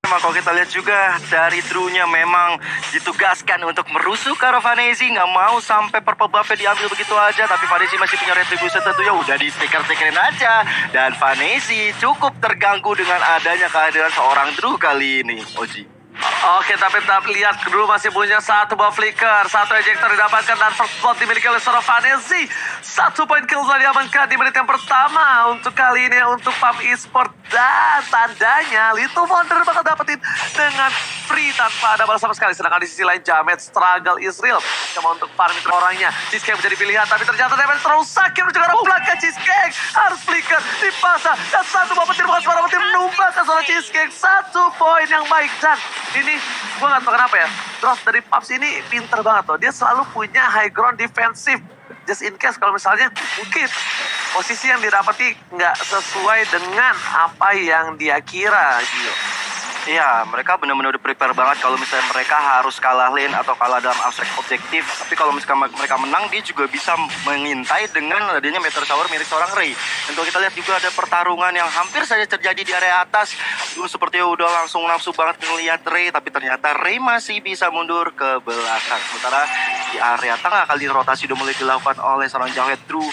Memang kalau kita lihat juga dari Drew-nya memang ditugaskan untuk merusuh ke arah Vanesi, nggak mau sampai purple buff-nya diambil begitu aja, tapi Vanesi masih punya retribution tentunya udah di stiker-stikerin aja, dan Vanesi cukup terganggu dengan adanya kehadiran seorang Drew kali ini. Oji. Oke, tapi tetap lihat Drew masih punya satu buah flicker, satu ejector didapatkan dan first blood dimiliki oleh seorang Vanesi. 1 poin kill telah diamankan di menit yang pertama untuk kali ini untuk PUBG Esport, dan tandanya Little Wonder bakal dapetin dengan free tanpa ada balas sama sekali. Sedangkan di sisi lain Jamet struggle Israel cuma untuk farming orangnya. Cheesecake menjadi pilihan, tapi ternyata Jamet terlalu sakit menuju ke arah belakang. Cheesecake harus flicker dipasang dan satu buah petir bukan suara petir menumbangkan seorang Cheesecake. 1 poin yang baik, dan ini gue gak tau kenapa ya, Dross dari Pups ini pinter banget loh. Dia selalu punya high ground defensive. Just in case kalau misalnya mungkin posisi yang didapati nggak sesuai dengan apa yang dia kira gitu. Iya, mereka benar-benar udah prepare banget kalau misalnya mereka harus kalah lane atau kalah dalam abstrak objektif. Tapi kalau misalnya mereka menang, dia juga bisa mengintai dengan adanya meteor shower mirip seorang Ray. Dan kalau kita lihat juga ada pertarungan yang hampir saja terjadi di area atas. Dulu sepertinya udah langsung nafsu banget ngelihat Ray, tapi ternyata Ray masih bisa mundur ke belakang. Sementara di area tengah kali rotasi udah mulai dilakukan oleh seorang Jawet Drew.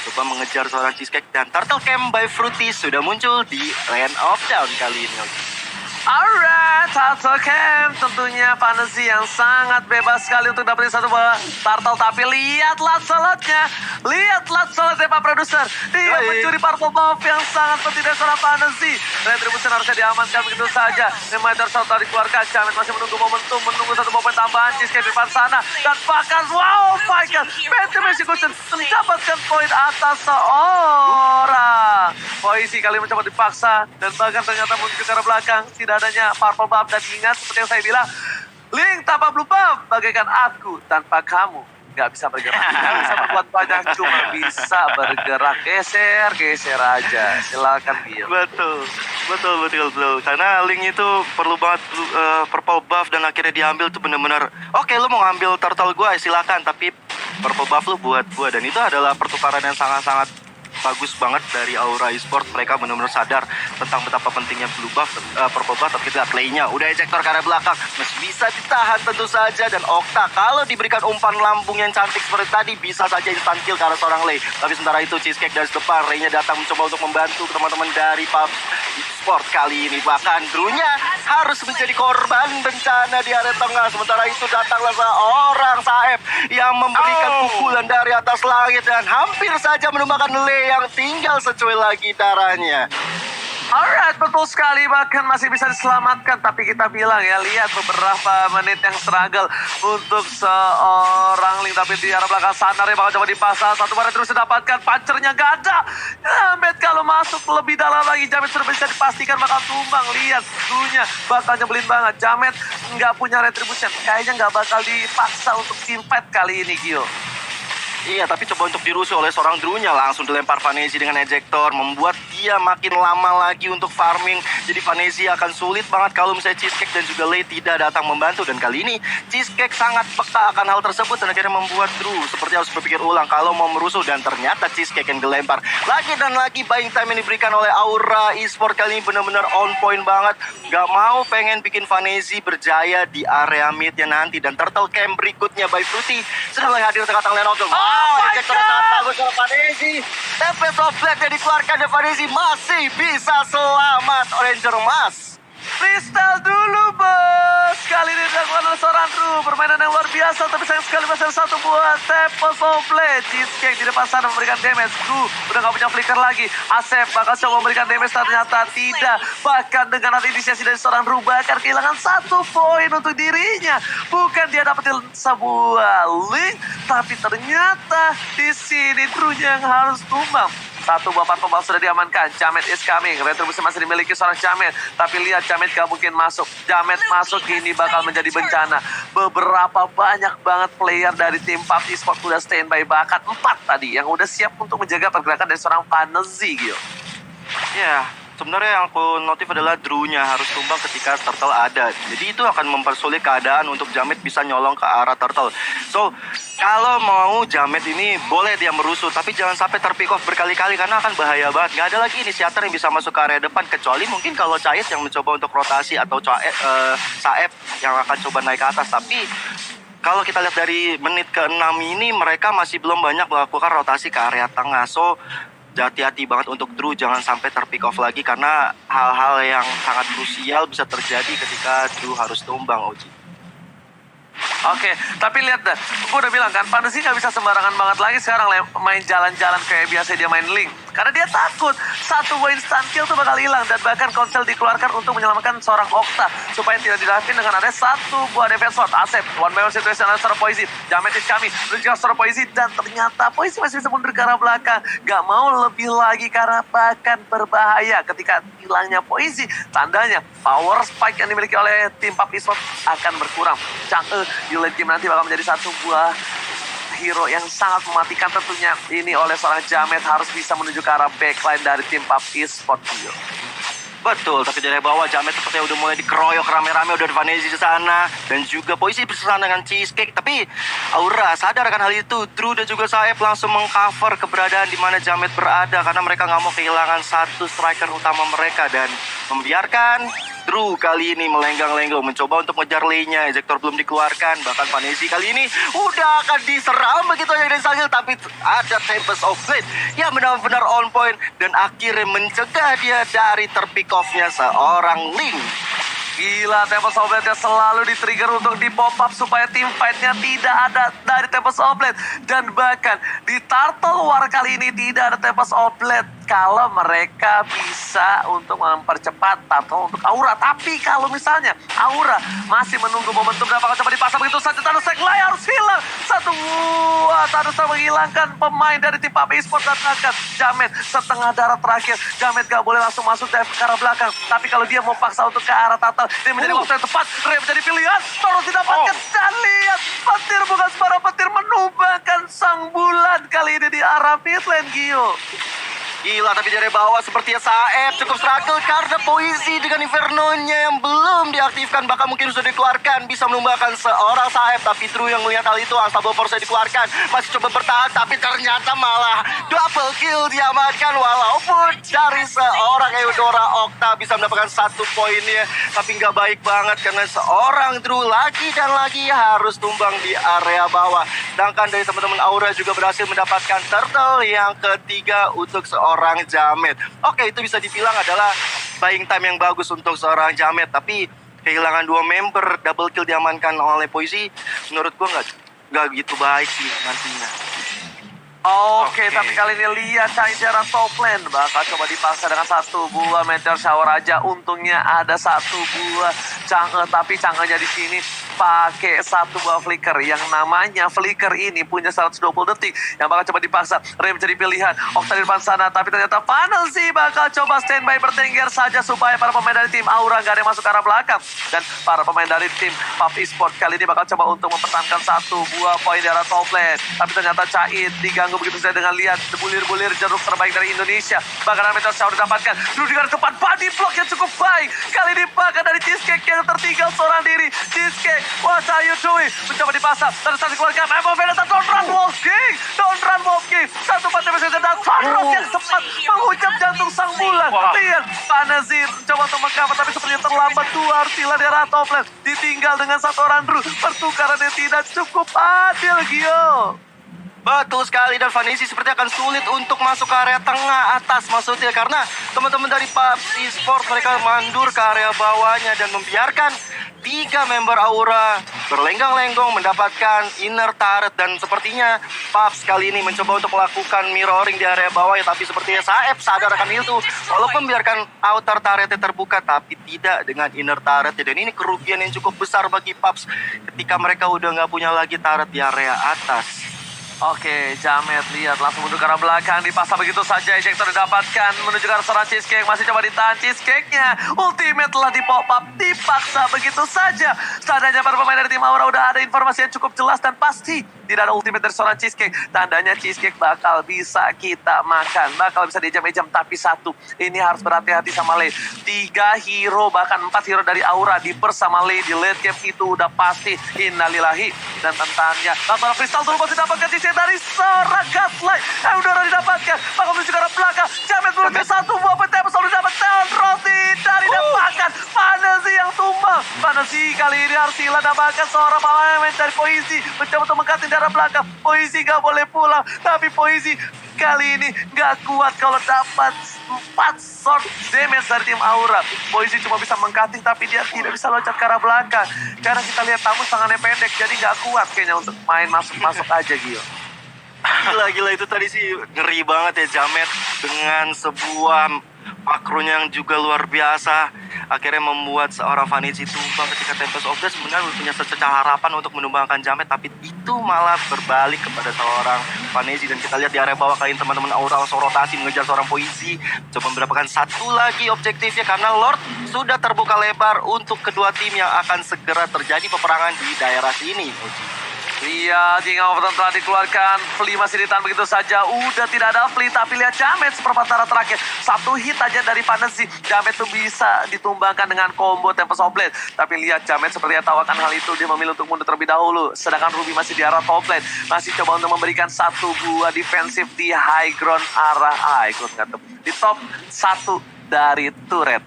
Coba mengejar seorang Cheesecake, dan Turtle Camp by Fruity sudah muncul di Land of Down kali ini. Alright, Turtle Camp tentunya Vanesi yang sangat bebas sekali untuk dapetin satu buah turtle. Tapi lihatlah slotnya, lihatlah slotnya Pak Produser. Dia mencuri purple buff yang sangat penting dari seorang Vanesi. Retribution harusnya diamankan begitu saja. Reminder shot tadi dikeluarkan, Jamet masih menunggu momentum, menunggu satu momen tambahan. Cheesecake di depan sana, dan bahkan wow my god, Phantom Execution mendapatkan poin atas seorang Poisi. Kali mencoba dipaksa, dan bahkan ternyata menuju ke arah belakang. Tidak adanya purple buff, dan ingat seperti yang saya bilang, Link tanpa blue buff bagaikan aku tanpa kamu. Nggak bisa bergerak, nggak bisa berbuat banyak, cuma bisa bergerak. Geser aja. Silakan Gio. Betul. Karena Link itu perlu banget purple buff, dan akhirnya diambil tuh bener-bener. Oke, lu mau ngambil turtle gue silakan, tapi purple buff lu buat gue. Dan itu adalah pertukaran yang sangat-sangat bagus banget dari Aura Esport. Mereka benar-benar sadar tentang betapa pentingnya blue buff, purple buff. Tapi kita lihat play-nya udah ejector ke arah belakang, masih bisa ditahan tentu saja. Dan Okta kalau diberikan umpan lambung yang cantik seperti tadi, bisa saja instant kill ke arah seorang Lei. Tapi sementara itu Cheesecake dari depan, Ray-nya datang mencoba untuk membantu teman-teman dari PUBG Esport kali ini. Bahkan Drew-nya harus menjadi korban bencana di area tengah. Sementara itu datanglah seorang Saeb yang memberikan pukulan dari atas langit, dan hampir saja menumbangkan Lei yang tinggal secuil lagi darahnya. Alright, betul sekali, bahkan masih bisa diselamatkan. Tapi kita bilang ya, lihat beberapa menit yang struggle untuk seorang Link. Tapi di arah belakang sana yang bakal coba dipasang. Satu baret terus didapatkan, punchernya gak ada. Jamet kalau masuk lebih dalam lagi, Jamet sudah bisa dipastikan bakal tumbang. Lihat, dulunya bakal nyebelin banget. Jamet nggak punya retribution, kayaknya nggak bakal dipaksa untuk team fight kali ini, Gio. Iya, tapi coba untuk dirusuh oleh seorang Drew-nya, langsung dilempar Vanesi dengan ejector, membuat dia makin lama lagi untuk farming. Jadi Vanesi akan sulit banget kalau misalnya Cheesecake dan juga Lei tidak datang membantu. Dan kali ini Cheesecake sangat peka akan hal tersebut, dan akhirnya membuat Drew seperti harus berpikir ulang kalau mau merusuh. Dan ternyata Cheesecake yang dilempar lagi dan lagi. Buying time yang diberikan oleh Aura Esport kali ini benar-benar on point banget. Gak mau pengen bikin Vanesi berjaya di area midnya nanti. Dan Turtle Camp berikutnya by Fruity sudah mulai hadir tengah-tengah lane of. Ejector sangat bagus oleh Vanesi. Tempest of Black yang dikeluarkan dari Vanesi masih bisa selamat Ranger Mas. Freestyle dulu, bos. Kali ini dilakukan oleh seorang Drew. Permainan yang luar biasa, tapi sayang sekali masih ada satu buah Tempest of Black. Cheesecake di depan sana memberikan damage. Drew udah gak punya flicker lagi. Asep bakal coba memberikan damage, ternyata tidak. Bahkan dengan inisiasi dari seorang Drew, bahkan kehilangan 1 poin untuk dirinya. Bukan dia dapetin sebuah Link, tapi ternyata di sini Drew-nya yang harus tumbang. Satu buah purple buff sudah diamankan. Jamet is coming. Retribusi masih dimiliki seorang Jamet. Tapi lihat, Jamet gak mungkin masuk. Jamet masuk, ini bakal menjadi bencana. Beberapa banyak banget player dari tim PUBG Esport udah standby. Bahkan 4 tadi yang udah siap untuk menjaga pergerakan dari seorang Vanesi, Gio. Ya, sebenarnya yang aku notif adalah Drew-nya harus tumbang ketika Turtle ada. Jadi itu akan mempersulit keadaan untuk Jamet bisa nyolong ke arah Turtle. So, kalau mau Jamet ini boleh dia merusuh, tapi jangan sampai terpick off berkali-kali karena akan bahaya banget. Nggak ada lagi inisiator yang bisa masuk ke area depan, kecuali mungkin kalau Chais yang mencoba untuk rotasi atau Saeb yang akan coba naik ke atas. Tapi kalau kita lihat dari menit ke-6 ini, mereka masih belum banyak melakukan rotasi ke area tengah. So, hati-hati banget untuk Drew, jangan sampai terpick off lagi karena hal-hal yang sangat krusial bisa terjadi ketika Drew harus tumbang, Oji. Oke, tapi lihat dah, gue udah bilang kan, Fantasy nggak bisa sembarangan banget lagi sekarang main jalan-jalan kayak biasa dia main Link. Karena dia takut satu instant kill tuh bakal hilang dan bahkan konsel dikeluarkan untuk menyelamatkan seorang Okta supaya tidak dirafin dengan ada satu buah defense sword. Asep, one by one situation antara seorang Poisi, Jamet is kami, menunjukkan seorang Poisi dan ternyata Poisi masih bisa mundur ke arah belakang. Gak mau lebih lagi karena bahkan berbahaya ketika hilangnya Poisi. Tandanya power spike yang dimiliki oleh tim PUBG Esports akan berkurang. Chang'e di late game nanti bakal menjadi satu buah hero yang sangat mematikan tentunya. Ini oleh seorang Jamet harus bisa menuju ke arah backline dari tim PUBG Esports. Betul, tapi dari bawah Jamet sepertinya udah mulai dikeroyok rame-rame, udah ada Vanessa di sana dan juga Poisi bersama dengan Cheesecake. Tapi Aura sadar akan hal itu. Drew dan juga Saeb langsung mengcover keberadaan di mana Jamet berada karena mereka nggak mau kehilangan satu striker utama mereka dan membiarkan Drew kali ini melenggang-lenggong mencoba untuk mengejar lane-nya. Ejector belum dikeluarkan, bahkan Vanessa kali ini udah akan diserang begitu aja dari Sahil, tapi ada Tempest of Blade yang benar-benar on point dan akhirnya mencegah dia dari terpick off-nya seorang Link. Gila, Tempest of Blade selalu di-trigger untuk di-pop up supaya tim fight-nya tidak ada dari Tempest of Blade. Dan bahkan di Turtle War kali ini tidak ada Tempest of Blade. Kalau mereka bisa untuk mempercepat Turtle untuk Aura. Tapi kalau misalnya Aura masih menunggu momentum dan bakal coba dipasang begitu saja, Thanos Seglai harus hilang. Satu buah Thanos menghilangkan pemain dari tim PUBG Esports dan akan Jamet setengah darah terakhir. Jamet gak boleh langsung masuk dari ke arah belakang. Tapi kalau dia mau paksa untuk ke arah Turtle, ini menjadi waktu yang tepat. Rey menjadi pilihan. Terus didapatkan. Dan lihat, petir bukan sembarang petir menumbangkan sang bulan kali ini di arah mid lane, Gio. Gila, tapi dari bawah sepertinya Saeb cukup struggle karena Poisi dengan Inferno-nya yang belum diaktifkan, bahkan mungkin sudah dikeluarkan, bisa menumbangkan seorang Saeb. Tapi Drew yang melihat hal itu, Unstoppable Force dikeluarkan, masih coba bertahan, tapi ternyata malah double kill diamankan. Walaupun dari seorang Eudora, Okta bisa mendapatkan satu poinnya, tapi nggak baik banget karena seorang Drew lagi dan lagi harus tumbang di area bawah. Sedangkan dari teman-teman Aura juga berhasil mendapatkan turtle yang ketiga untuk seorang Jamet. Oke, itu bisa dibilang adalah buying time yang bagus untuk seorang Jamet, tapi kehilangan dua member, double kill diamankan oleh Poisi, menurut gua nggak gitu baik sih nantinya. Oke, tapi kali ini lihat Chang'e top lane bakal coba dipaksa dengan satu buah meteor shower aja. Untungnya ada satu buah Chang'e, tapi Chang'e-nya di sini pakai satu buah flicker yang namanya flicker ini punya 120 detik yang bakal coba dipaksa. Rey menjadi pilihan. Okta di depan sana, tapi ternyata Funnel sih bakal coba standby bertengger saja supaya para pemain dari tim Aura gak ada yang masuk ke arah belakang. Dan para pemain dari tim PUBG Esports kali ini bakal coba untuk mempertahankan satu buah poin di arah top lane. Tapi ternyata Chait diganggu begitu saja dengan lihat bulir-bulir jeruk terbaik dari Indonesia. Bahkan Meteor Shower didapatkan. Dulu dengan depan body block yang cukup baik. Kali ini bahkan dari Cheesecake yang tertinggal seorang diri. Cheesecake, what are you doing? Mencoba dipasang. Dan saat dikeluarkan, Emma Veneta, don't run Wolf King. Don't run Wolf King. Satu pantai mesin dan Sunrock yang sempat mengucap jantung sang bulan. Lihat, Panazir coba untuk mengcover, tapi sepertinya terlambat. Dua harus hilang di arah top lane. Ditinggal dengan satu orang Drew. Pertukaran yang tidak cukup adil, Gio. Betul sekali, dan Vanessa seperti akan sulit untuk masuk ke area tengah atas maksudnya, karena teman-teman dari PUBG Esports mereka mandur ke area bawahnya dan membiarkan tiga member Aura berlenggang-lenggong mendapatkan inner turret. Dan sepertinya PUBG kali ini mencoba untuk melakukan mirroring di area bawah ya, tapi sepertinya Saeb sadar akan itu, walaupun membiarkan outer turretnya terbuka tapi tidak dengan inner turret. Dan ini kerugian yang cukup besar bagi PUBG ketika mereka udah nggak punya lagi turret di area atas. Oke, Jamet lihat langsung menuju ke arah belakang, dipasang begitu saja. Ejector didapatkan menuju ke arah seorang Cheesecake, masih coba ditahan Cheesecake-nya. Ultimate telah di-pop up, dipaksa begitu saja. Tandanya para pemain dari tim Aura udah ada informasi yang cukup jelas dan pasti tidak ada ultimate dari seorang Cheesecake. Tandanya Cheesecake bakal bisa kita makan, bakal bisa diejam-ejam. Tapi satu, ini harus berhati-hati sama Lei. 3 hero, bahkan 4 hero dari Aura di-burst sama Lei di late game itu udah pasti. Innalillahi. Dan tentannya, langsung kristal dulu masih dapatkan Cheesecake dari seorang Gaslight. Eudora didapatkan, maka menuju ke arah belakang. Jamet menuju satu buah petai, selalu didapatkan. Rossi dari dapatkan. Fantasy yang tumbang. Fantasy kali ini harus hilang dapatkan seorang pemain dari Poisi. Mencoba untuk mengkatin dari arah belakang. Poisi gak boleh pulang, tapi Poisi kali ini gak kuat kalau dapat 4 short damage dari tim Aura. Poisi cuma bisa mengkating tapi dia tidak bisa loncat ke arah belakang. Karena kita lihat tamu tangannya pendek jadi gak kuat kayaknya untuk main masuk-masuk aja Gio. Gila itu tadi sih ngeri banget ya Jamet dengan sebuah makronya yang juga luar biasa. Akhirnya membuat seorang Vanici tumbang ketika Tempest of Death sebenarnya punya sececah harapan untuk menumbangkan Jamet, tapi itu malah berbalik kepada seorang Vanici. Dan kita lihat di area bawah kali ini teman-teman Aura langsung rotasi mengejar seorang Poisi, coba mendapatkan satu lagi objektifnya karena Lord sudah terbuka lebar untuk kedua tim yang akan segera terjadi peperangan di daerah sini. Lihat, King of Overton telah dikeluarkan. Flea masih ditahan begitu saja. Udah tidak ada Flea, tapi lihat Jamet seperempat terakhir. Satu hit aja dari Fantasy. Jamet tuh bisa ditumbangkan dengan combo Tempest of Blade. Tapi lihat Jamet seperti yang tahu akan hal itu. Dia memilih untuk mundur terlebih dahulu. Sedangkan Ruby masih di arah top lane. Masih coba untuk memberikan satu buah defensif di high ground arah di top 1 dari turret.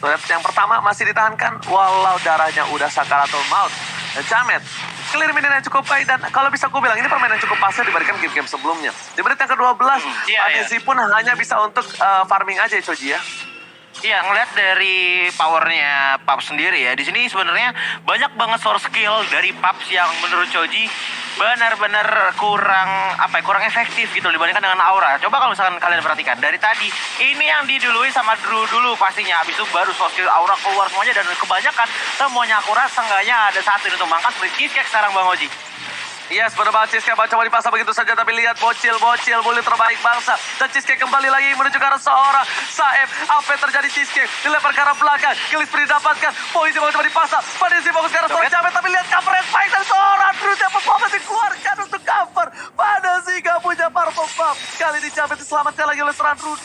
Turret yang pertama masih ditahankan walau darahnya udah sakaratul maut. Dan Jamet clear minion yang cukup baik dan kalau bisa gue bilang ini permainan cukup pasif dibandingkan game-game sebelumnya. Di menit yang ke-12, Fantasy pun hanya bisa untuk farming aja ya Choji ya. Iya, ngeliat dari powernya Paps sendiri ya. Di sini sebenarnya banyak banget source skill dari Paps yang menurut Choji benar-benar kurang efektif gitu dibandingkan dengan Aura. Coba kalau misalkan kalian perhatikan dari tadi, ini yang didului sama Drew dulu pastinya. Habis itu baru source skill Aura keluar semuanya dan kebanyakan semuanya akurat. Seenggaknya ada satu yang ditumbangkan seperti Cheesecake sekarang Bang Oji. Yes, benar banget Cheesecake coba dipasang begitu saja tapi lihat bocil bully terbaik bangsa dan Cheesecake kembali lagi menuju ke arah seorang Saeb. Apa yang terjadi Cheesecake dilempar ke arah belakang, Killis didapatkan, Poisi mau coba dipasang, Fantasy fokus ke arah seorang Jamet tapi lihat cover yang baik dari seorang Drew yang performance dikeluarkan untuk cover. Fantasy gak punya purple buff. Kali ini Jamet diselamatkan lagi oleh seorang Drew.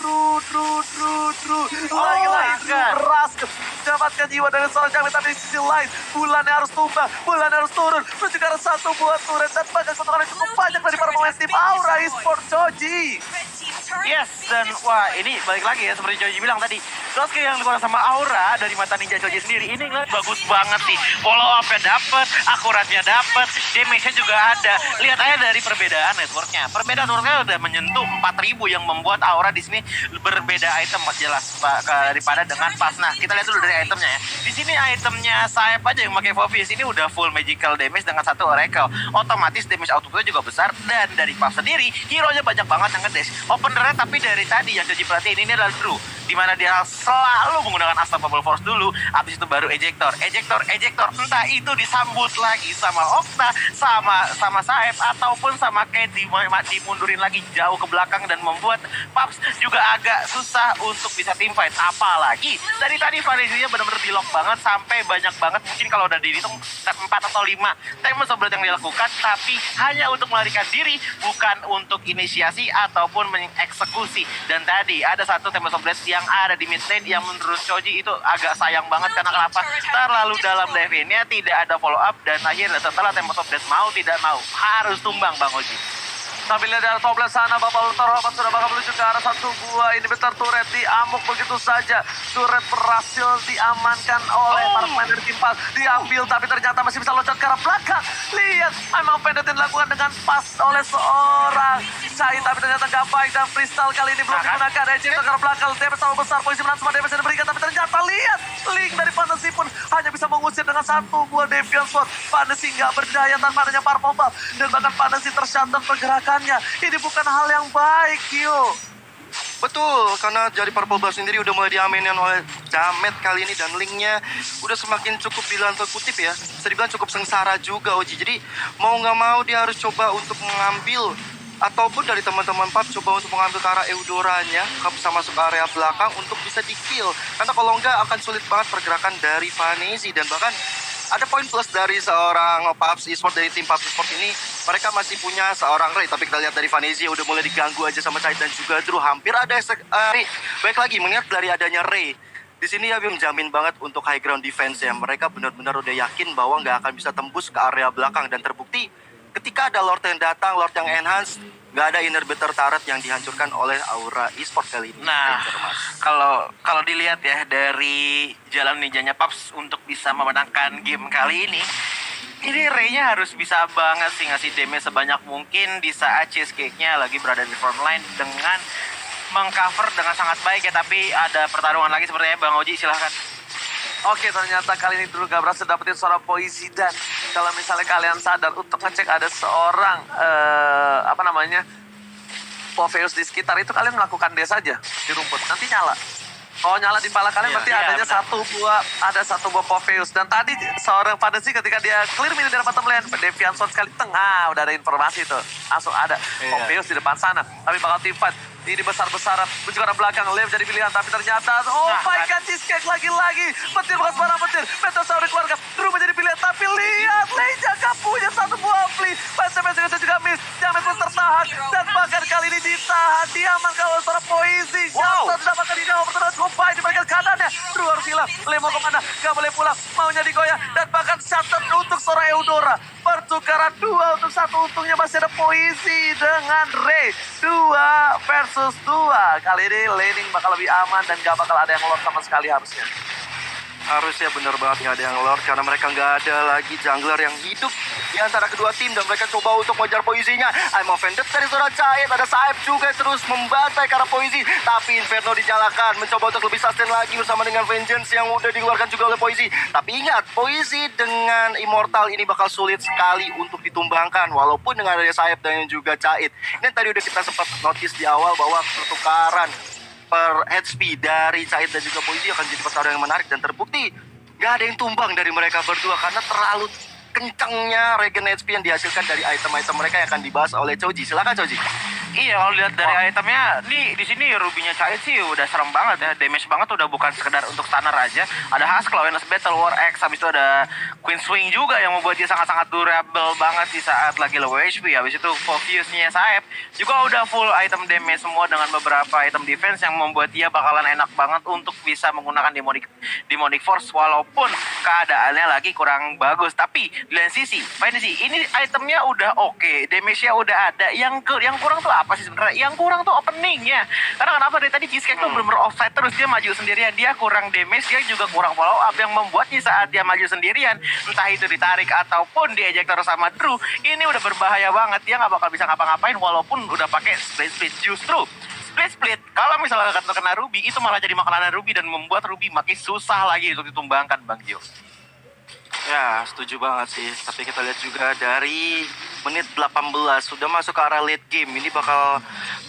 Lagi-lagi berhasil mendapatkan jiwa dari seorang Jamet tapi di sisi lain bulannya harus tumbang, bulannya harus turun menuju ke arah satu buah turret dan banyak satu kali cukup banyak dari para pemain tim Aura Esports Choji. Yes, dan wah ini balik lagi ya seperti Choji bilang tadi, source skill yang dikeluarkan sama Aura dari mata ninja Choji sendiri ini ngeliat bagus banget sih. Follow up-nya dapet, akuratnya dapet, damage-nya juga ada. Lihat aja dari perbedaan networknya. Perbedaan networknya udah menyentuh 4.000 yang membuat Aura di sini berbeda item jelas daripada dengan pas. Nah, kita lihat dulu dari itemnya ya. Di sini itemnya Saeb aja yang pakai Focus ini udah full magical damage dengan satu Oracle. Otomatis damage outputnya juga besar dan dari Puff sendiri hero-nya banyak banget yang ngedash. Openernya tapi dari tadi yang Choji perhatiin ini adalah Drew, dimana dia selalu menggunakan Unstoppable Force dulu, habis itu baru ejector, entah itu disambut lagi sama Okta, sama Saeb ataupun sama Kate dimundurin lagi jauh ke belakang dan membuat Pups juga agak susah untuk bisa team fight. Apalagi dari tadi Fantasy-nya benar-benar di lock banget sampai banyak banget, mungkin kalau udah dihitung 4 atau 5 Tempest of Blade yang dilakukan, tapi hanya untuk melarikan diri, bukan untuk inisiasi ataupun mengeksekusi. Dan tadi ada satu Tempest of Blade yang ada di mid lane yang menurut Choji itu agak sayang banget karena kenapa? Terlalu dalam levelnya, tidak ada follow up dan akhirnya setelah Tempest of Blade mau tidak mau harus tumbang Bang Oji. Sambil lihat dari top lane sana, Bapak Ultor Roman sudah bakal menuju ke arah satu buah inhibitor turret diamuk begitu saja. Turret berhasil diamankan oleh para pemain dari tim Pas. Diambil tapi ternyata masih bisa loncat ke arah belakang. Lihat, memang pendek yang dilakukan dengan pas oleh seorang Syahid tapi ternyata gak baik dan Crystal kali ini belum digunakan. Ejector ke arah belakang, damage sama besar, Poisi menang semua damage yang diberikan tapi ternyata lihat, Link dari Fantasy pun hanya bisa mengusir dengan satu buah Deviant Sword. Fantasy gak berdaya tanpa adanya Purple Buff dan bahkan Fantasy tershutdown pergerakan. Ini bukan hal yang baik, Gio. Betul, karena dari Purple Buff sendiri udah mulai diamenin oleh Jamet kali ini dan linknya udah semakin cukup bilang kutip ya. Bisa dibilang cukup sengsara juga Oji. Jadi mau nggak mau dia harus coba untuk mengambil ataupun dari teman-teman PUB coba untuk mengambil ke arah Eudoranya bisa masuk ke area belakang untuk bisa di-kill. Karena kalau nggak akan sulit banget pergerakan dari Vanesi dan bahkan ada poin plus dari seorang PUBG Esports dari tim PUBG Esports ini. Mereka masih punya seorang Ray, tapi kita lihat dari Vanesi udah mulai diganggu aja sama Chait dan juga Drew. Hampir ada baik lagi mengingat dari adanya Ray. Di sini ya menjamin banget untuk high ground defense ya. Mereka benar-benar udah yakin bahwa nggak akan bisa tembus ke area belakang dan terbukti ketika ada Lord yang datang, Lord yang enhance, nggak ada inner better turret yang dihancurkan oleh Aura Esports kali ini. Nah, kalau dilihat ya dari jalan ninjanya Paps untuk bisa memenangkan game kali ini Ray-nya harus bisa banget sih ngasih damage sebanyak mungkin di saat Cheesecake-nya lagi berada di front line dengan mengcover dengan sangat baik ya. Tapi ada pertarungan lagi sepertinya, Bang Oji, silahkan. Oke, ternyata kali ini Drew gak berhasil dapetin suara Poisi. Dan kalau misalnya kalian sadar untuk ngecek ada seorang Popheus di sekitar itu, kalian melakukan D saja di rumput, nanti nyala. Oh, nyala di pala kalian, berarti adanya satu buah Popheus. Dan tadi seorang Vanesi ketika dia clear minion dari bottom lane, Deviant Sword sekali tengah, udah ada informasi tuh, langsung ada Popheus di depan sana. Tapi bakal team fight ini besar-besaran, menuju ke arah belakang. Lev jadi pilihan, tapi ternyata my god, Cheesecake lagi-lagi. Petir bukan sembarang petir, Meteor keluarga. Drew menjadi pilihan, tapi lihat, Leja gak punya satu buah flee. Pantai juga miss, Jamet pun tertahan. Dan bahkan kali ini ditahan, diamankan oleh suara Poisi. Shutter didapatkan di jauh, pertarungan cukup baik di bagian kanannya. Drew harus hilang, Lev mau kemana, gak boleh pulang, maunya digoyah. Dan bahkan Shutter untuk suara Eudora. Pertukaran 2 untuk 1, untungnya masih ada Poisi dengan Ray. 2 versus 2. Kali ini laning bakal lebih aman dan gak bakal ada yang lord sama sekali harusnya. Harusnya bener banget nggak ada yang lord karena mereka nggak ada lagi jungler yang hidup di antara kedua tim dan mereka coba untuk mengejar Poisinya. I'm offended dari suara Chait, ada Saib juga terus membantai ke arah Poisi, tapi Inferno dinyalakan, mencoba untuk lebih sustain lagi bersama dengan Vengeance yang udah dikeluarkan juga oleh Poisi. Tapi ingat, Poisi dengan Immortal ini bakal sulit sekali untuk ditumbangkan walaupun dengan adanya Saib dan juga Chait. Ini tadi udah kita sempat notice di awal bahwa pertukaran per HP dari Chait dan juga Poisi akan jadi pertarungan yang menarik dan terbukti gak ada yang tumbang dari mereka berdua karena terlalu kencangnya regen HP yang dihasilkan dari item-item mereka yang akan dibahas oleh Choji. Silakan Choji. Iya, kalau lihat dari itemnya, nih di sini Ruby-nya Chait sih udah serem banget ya, damage banget, udah bukan sekedar untuk stunner aja. Ada Husk, Awareness Battle, War X, habis itu ada Queen Swing juga yang membuat dia sangat-sangat durable banget di saat lagi low HP. Habis itu Focus-nya Saeb juga udah full item damage semua dengan beberapa item defense yang membuat dia bakalan enak banget untuk bisa menggunakan Demonic Force walaupun keadaannya lagi kurang bagus. Tapi di lain sisi, Vanesi ini itemnya udah oke, damage-nya udah ada. Yang kurang tuh apa sih sebenarnya? Yang kurang tuh openingnya. Karena kenapa dari tadi Cheesecake tuh bener-bener offside terus, dia maju sendirian, dia kurang damage, dia juga kurang follow up yang membuatnya saat dia maju sendirian, entah itu ditarik ataupun diejek terus sama Drew, ini udah berbahaya banget. Dia nggak bakal bisa ngapa-ngapain walaupun udah pakai split. Justru split kalau misalnya kena Ruby itu malah jadi makanan Ruby dan membuat Ruby makin susah lagi untuk ditumbangkan, Bang Jo. Ya, setuju banget sih. Tapi kita lihat juga dari menit 18 sudah masuk ke arah late game. Ini bakal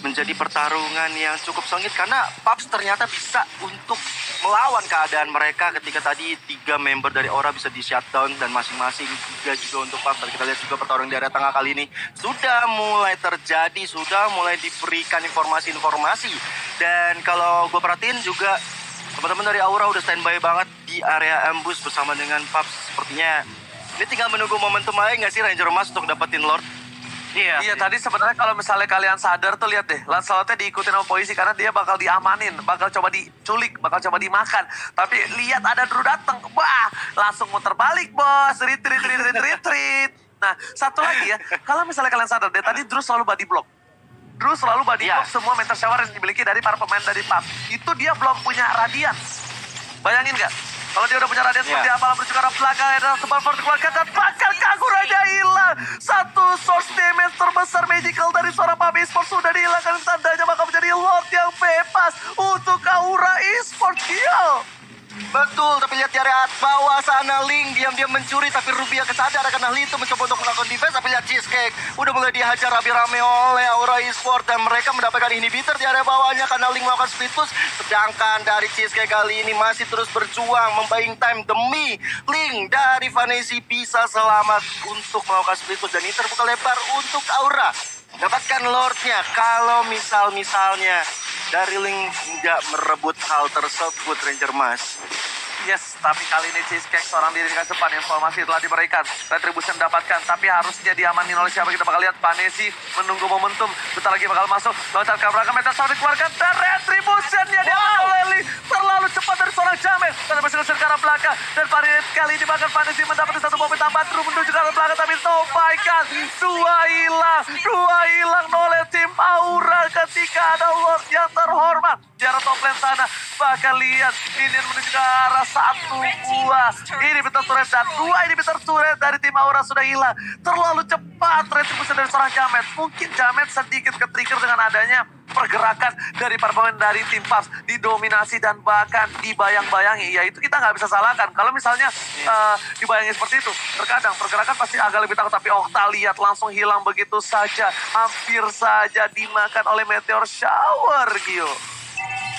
menjadi pertarungan yang cukup sengit karena PUBG ternyata bisa untuk melawan keadaan mereka ketika tadi 3 member dari Aura bisa di shutdown dan masing-masing 3 juga untuk PUBG. Kita lihat juga pertarungan di area tengah kali ini sudah mulai terjadi, sudah mulai diberikan informasi-informasi. Dan kalau gue perhatiin juga teman-teman dari Aura udah standby banget di area ambush bersama dengan PUBG. Sepertinya ini tinggal menunggu momentum aja nggak sih Ranger Emas untuk dapetin Lord? Iya, tadi sebenarnya kalau misalnya kalian sadar tuh lihat deh, Lancelotnya diikutin sama Poisi karena dia bakal diamanin, bakal coba diculik, bakal coba dimakan. Tapi lihat ada Drew datang, wah langsung muter balik bos, retreat. Nah satu lagi ya, kalau misalnya kalian sadar deh, tadi Drew selalu body block. Drew selalu body block semua mental shower yang dimiliki dari para pemain dari PUBG. Itu dia belum punya radiance. Bayangin nggak? Kalau dia udah punya radiance seperti apa, menuju ke arah belakang, ada sebal force dikeluarkan dan bakal Kagura aja hilang. Satu source damage terbesar magical dari seorang PUBG Esports sudah dihilangkan, tandanya bakal menjadi Lord yang bebas untuk Aura Esports. Betul, tapi lihat di area bawah sana Link diam-diam mencuri tapi Ruby yang kesadar karena Link itu mencoba untuk melakukan defense, tapi lihat Cheesecake Cheesecake udah mulai dihajar rame-rame oleh Aura Esports dan mereka mendapatkan inhibitor di area bawahnya karena Link melakukan split push. Sedangkan dari Cheesecake kali ini masih terus berjuang membuying time demi Link dari Vanessa bisa selamat untuk melakukan split push dan ini terbuka lebar untuk Aura mendapatkan Lordnya. Kalau misalnya dari Link nggak merebut hal tersebut Ranger Mas. Yes, tapi kali ini Cheesecake seorang diri dikasih depan. Informasi telah diberikan. Retribution mendapatkan, tapi harusnya diamanin oleh siapa kita bakal lihat. Vanessa menunggu momentum. Bentar lagi bakal masuk. Loncat ke belakang, Meteor dikeluarkan. Dan Retribution-nya diamankan oleh Lee. Terlalu cepat dari seorang Jamet. Dan masih ke arah belakang. Dan kali ini bahkan Vanessa mendapatkan satu momen tambahan. Terus menuju ke arah belakang, tapi topaikan. Dua hilang oleh tim Aura ketika ada Lord yang terhormat. Di arah top lane sana. Bahkan lihat, ini menuju ke arah satu buah inhibitor turret dan dua inhibitor turret dari tim Aura sudah hilang. Terlalu cepat retribusi dari seorang Jamet. Mungkin Jamet sedikit ke-trigger dengan adanya pergerakan dari para pemain dari tim PUBG, didominasi dan bahkan dibayang-bayangi. Ya itu kita nggak bisa salahkan. Kalau misalnya dibayangi seperti itu, terkadang pergerakan pasti agak lebih takut. Tapi Okta lihat langsung hilang begitu saja. Hampir saja dimakan oleh Meteor Shower, Gio.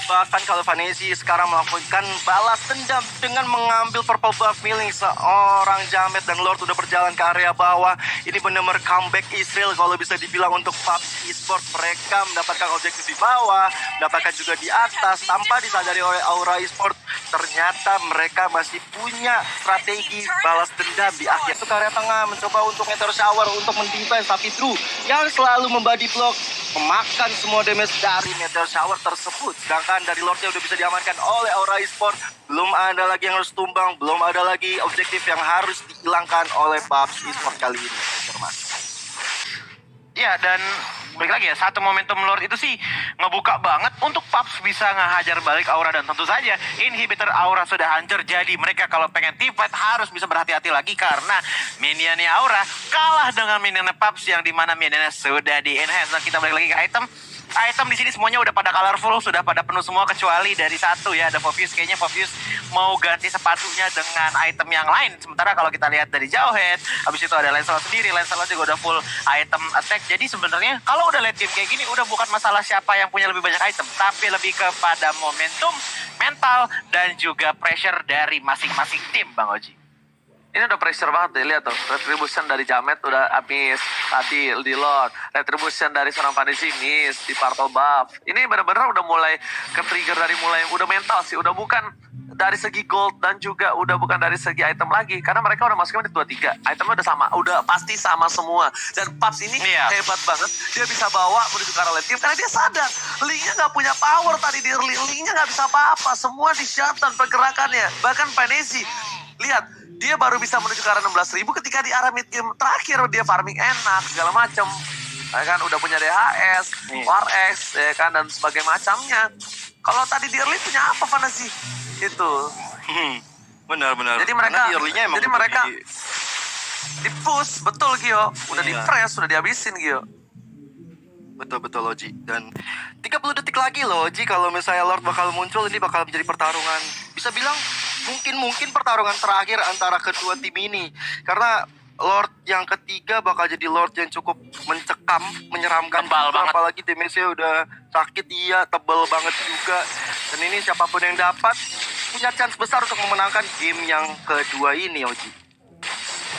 Bahkan kalau Vanessa sekarang melakukan balas dendam dengan mengambil purple buff milling seorang Jamet dan Lord udah berjalan ke area bawah. Ini benar-benar comeback Israel kalau bisa dibilang untuk PUBG Esports. Mereka mendapatkan objektif di bawah, mendapatkan juga di atas tanpa disadari oleh Aura Esports. Ternyata mereka masih punya strategi balas dendam di akhir. Itu ke area tengah mencoba untuk Meteor Shower untuk mendefense, tapi Drew yang selalu membody block memakan semua damage dari Meteor Shower tersebut. Sedangkan dari Lordnya udah bisa diamankan oleh Aura Esports. Belum ada lagi yang harus tumbang, belum ada lagi objektif yang harus dihilangkan oleh PUBG Esports kali ini. Mas. Ya, dan balik lagi ya, satu momentum Lord itu sih ngebuka banget untuk PUBG bisa ngehajar balik Aura. Dan tentu saja inhibitor Aura sudah hancur. Jadi mereka kalau pengen teamfight harus bisa berhati-hati lagi karena minionnya Aura kalah dengan minionnya PUBG yang dimana minionnya sudah di-enhance. Dan kita balik lagi ke item di sini semuanya udah pada colorful, sudah pada penuh semua kecuali dari satu ya, ada Fovius. Kayaknya Fovius mau ganti sepatunya dengan item yang lain. Sementara kalau kita lihat dari jauh head, habis itu ada Lancelot sendiri, Lancelot juga udah full item attack. Jadi sebenarnya kalau udah late game kayak gini udah bukan masalah siapa yang punya lebih banyak item, tapi lebih kepada momentum, mental, dan juga pressure dari masing-masing tim, Bang Oji. Ini udah pressure banget deh, lihat tuh. Retribution dari Jamet udah habis. Tadi di Lord. Retribution dari seorang Vanessa miss di Purple Buff. Ini benar-benar udah mulai ke-trigger dari mulai, udah mental sih. Udah bukan dari segi gold dan juga udah bukan dari segi item lagi. Karena mereka udah masuk menit 23. Itemnya udah sama, udah pasti sama semua. Dan PUBG ini hebat banget. Dia bisa bawa menuju ke arah late game karena dia sadar. Linknya nggak punya power tadi di early. Linknya nggak bisa apa-apa. Semua di shutdown pergerakannya. Bahkan Vanessa, lihat. Dia baru bisa menuju ke arah 16.000 ketika di arah mid game terakhir dia farming enak segala macam. Ya kan udah punya DHS, War-X ya kan dan sebagainya macamnya. Kalau tadi di early punya apa Vanessa? Itu. Benar-benar. Jadi mereka di push betul Gio. Udah di press, udah dihabisin Gio. Betul-betul Logi. Dan 30 detik lagi Logi kalau misalnya Lord bakal muncul, ini bakal menjadi pertarungan. Bisa bilang mungkin pertarungan terakhir antara kedua tim ini. Karena Lord yang ketiga bakal jadi Lord yang cukup mencekam, menyeramkan. Tebal banget. Apalagi damage-nya udah sakit, iya tebal banget juga. Dan ini siapapun yang dapat punya chance besar untuk memenangkan game yang kedua ini Logi.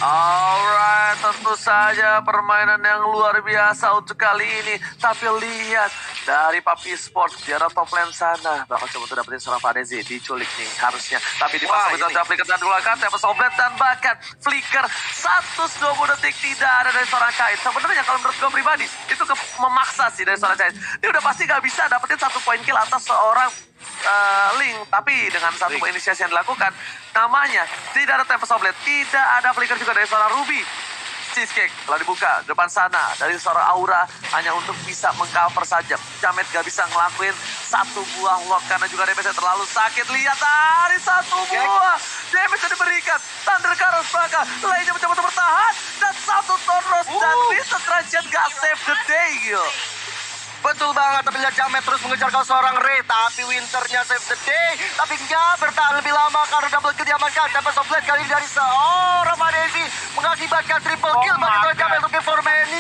Alright, tentu saja permainan yang luar biasa untuk kali ini. Tapi lihat dari PUBG Esports di arah top lane sana. Bakal coba untuk dapetin seorang Vanessa, diculik nih harusnya. Tapi di masa itu ada Flicker dan dikeluarkan, Tempest of Blade dan bahkan Flicker 120 detik tidak ada dari seorang Kait. Sebenarnya kalau menurut gue pribadi, itu memaksa sih dari seorang Kait. Dia udah pasti gak bisa dapetin 1 poin kill atas seorang Link, tapi dengan satu inisiasi yang dilakukan namanya tidak ada Tempest of Blade, tidak ada Flicker juga dari seorang Ruby. Cheesecake telah dibuka depan sana dari seorang Aura hanya untuk bisa mengcover saja. Jamet gak bisa ngelakuin satu buah lock karena juga damage terlalu sakit. Lihat dari satu buah damage yang diberikan. Thunder Karos belakang, lainnya mencoba untuk bertahan dan satu Tornos dan bisa Transient gak save the day gitu. Betul banget, tapi lihat Jamet terus mengejar ke seorang Ray. Tapi Winternya save the day. Tapi nggak bertahan lebih lama karena double kill diamankan. Tempest of Blade kali ini dari seorang Vanessa mengakibatkan triple kill bagi seorang Jamet untuk for many.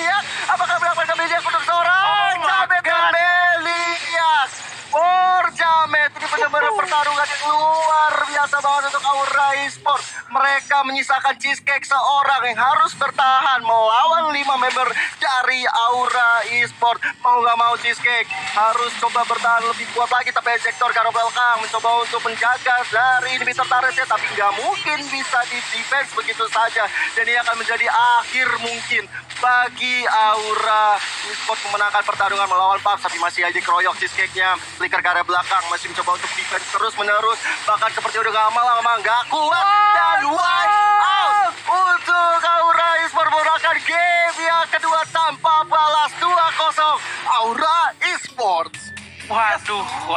pertarungan yang luar biasa banget untuk Aura Esports. Mereka menyisakan Cheesecake seorang yang harus bertahan melawan 5 member dari Aura Esports. Mau nggak mau Cheesecake harus coba bertahan lebih kuat lagi, tapi Ejector ke arah belakang mencoba untuk menjaga dari inhibitor turretnya, tapi nggak mungkin bisa di defense begitu saja. Dan ini akan menjadi akhir mungkin bagi Aura Esports memenangkan pertarungan melawan Pups, tapi masih aja keroyok Cheesecake-nya. Flicker ke arah belakang masih mencoba untuk defense terus menerus, bahkan seperti udah gak lama nggak kuat, dan wipe out untuk Aura Esports memenangkan game yang kedua tanpa balas 2-0. Aura Esports. Waduh.